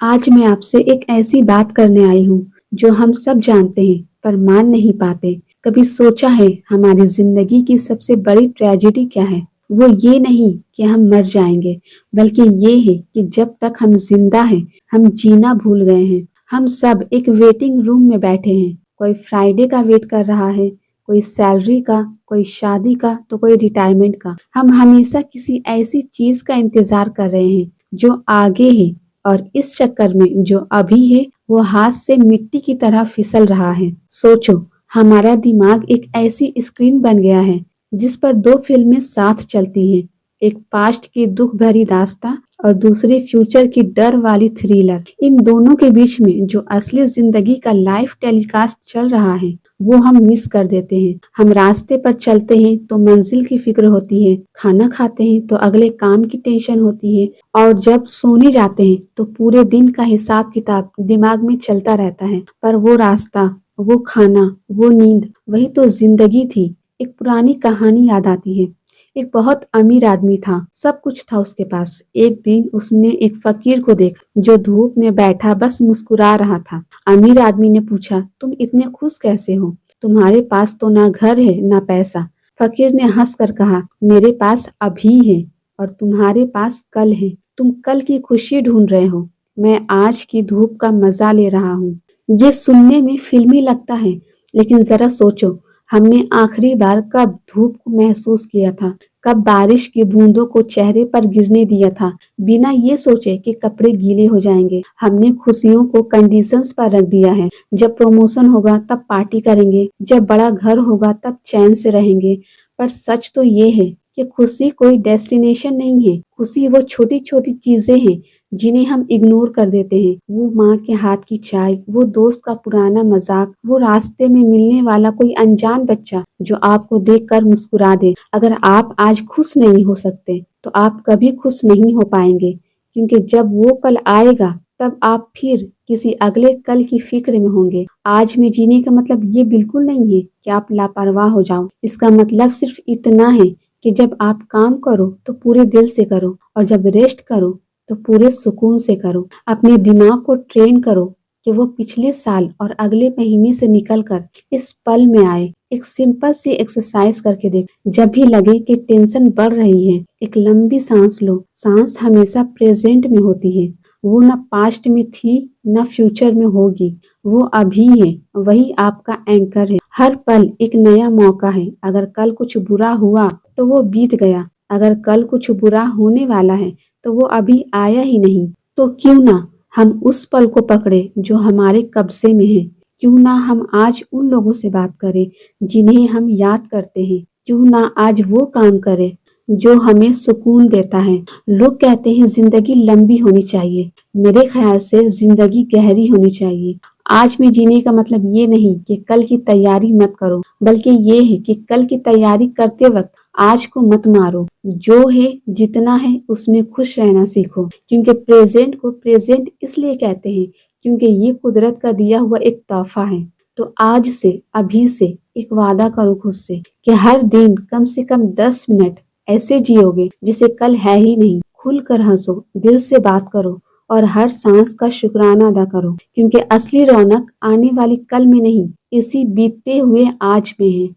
आज मैं आपसे एक ऐसी बात करने आई हूँ जो हम सब जानते हैं पर मान नहीं पाते। कभी सोचा है हमारी जिंदगी की सबसे बड़ी ट्रेजेडी क्या है? वो ये नहीं कि हम मर जाएंगे, बल्कि ये है कि जब तक हम जिंदा हैं, हम जीना भूल गए हैं। हम सब एक वेटिंग रूम में बैठे हैं। कोई फ्राइडे का वेट कर रहा है, कोई सैलरी का, कोई शादी का, तो कोई रिटायरमेंट का। हम हमेशा किसी ऐसी चीज का इंतजार कर रहे हैं जो आगे है, और इस चक्कर में जो अभी है वो हाथ से मिट्टी की तरह फिसल रहा है। सोचो, हमारा दिमाग एक ऐसी स्क्रीन बन गया है जिस पर दो फिल्में साथ चलती हैं, एक पास्ट की दुख भरी दास्तां और दूसरी फ्यूचर की डर वाली थ्रिलर। इन दोनों के बीच में जो असली जिंदगी का लाइव टेलीकास्ट चल रहा है वो हम मिस कर देते हैं। हम रास्ते पर चलते हैं तो मंजिल की फिक्र होती है, खाना खाते हैं तो अगले काम की टेंशन होती है, और जब सोने जाते हैं तो पूरे दिन का हिसाब किताब दिमाग में चलता रहता है। पर वो रास्ता, वो खाना, वो नींद, वही तो जिंदगी थी। एक पुरानी कहानी याद आती है। एक बहुत अमीर आदमी था, सब कुछ था उसके पास। एक दिन उसने एक फकीर को देखा जो धूप में बैठा बस मुस्कुरा रहा था। अमीर आदमी ने पूछा, तुम इतने खुश कैसे हो? तुम्हारे पास तो ना घर है ना पैसा। फकीर ने हंस कर कहा, मेरे पास अभी है और तुम्हारे पास कल है। तुम कल की खुशी ढूंढ रहे हो, मैं आज की धूप का मजा ले रहा हूँ। ये सुनने में फिल्मी लगता है, लेकिन जरा सोचो, हमने आखिरी बार कब धूप को महसूस किया था? कब बारिश की बूंदों को चेहरे पर गिरने दिया था, बिना ये सोचे कि कपड़े गीले हो जाएंगे? हमने खुशियों को कंडीशंस पर रख दिया है। जब प्रमोशन होगा तब पार्टी करेंगे, जब बड़ा घर होगा तब चैन से रहेंगे। पर सच तो ये है कि खुशी कोई डेस्टिनेशन नहीं है। खुशी वो छोटी छोटी चीजें हैं जिन्हें हम इग्नोर कर देते हैं। वो माँ के हाथ की चाय, वो दोस्त का पुराना मजाक, वो रास्ते में मिलने वाला कोई अनजान बच्चा जो आपको देखकर मुस्कुरा दे। अगर आप आज खुश नहीं हो सकते तो आप कभी खुश नहीं हो पाएंगे, क्योंकि जब वो कल आएगा तब आप फिर किसी अगले कल की फिक्र में होंगे। आज में जीने का मतलब ये बिल्कुल नहीं है कि आप लापरवाह हो जाओ। इसका मतलब सिर्फ इतना है कि जब आप काम करो तो पूरे दिल से करो, और जब रेस्ट करो तो पूरे सुकून से करो। अपने दिमाग को ट्रेन करो कि वो पिछले साल और अगले महीने से निकलकर इस पल में आए। एक सिंपल सी एक्सरसाइज करके देख। जब भी लगे कि टेंशन बढ़ रही है, एक लंबी सांस लो। सांस हमेशा प्रेजेंट में होती है। वो न पास्ट में थी न फ्यूचर में होगी, वो अभी है। वही आपका एंकर है। हर पल एक नया मौका है। अगर कल कुछ बुरा हुआ तो वो बीत गया, अगर कल कुछ बुरा होने वाला है तो वो अभी आया ही नहीं। तो क्यों ना हम उस पल को पकड़े जो हमारे कब्जे में है। क्यों ना हम आज उन लोगों से बात करें जिन्हें हम याद करते हैं। क्यों ना आज वो काम करें जो हमें सुकून देता है। लोग कहते हैं जिंदगी लंबी होनी चाहिए, मेरे ख्याल से जिंदगी गहरी होनी चाहिए। आज में जीने का मतलब ये नहीं कि कल की तैयारी मत करो, बल्कि ये है कि कल की तैयारी करते वक्त आज को मत मारो। जो है जितना है उसमें खुश रहना सीखो, क्योंकि प्रेजेंट को प्रेजेंट इसलिए कहते हैं क्योंकि ये कुदरत का दिया हुआ एक तोहफा है। तो आज से, अभी से एक वादा करो खुद से कि हर दिन कम से कम 10 मिनट ऐसे जियोगे जिसे कल है ही नहीं। खुलकर हंसो, दिल से बात करो, और हर सांस का शुक्राना अदा करो, क्योंकि असली रौनक आने वाली कल में नहीं, इसी बीतते हुए आज में है।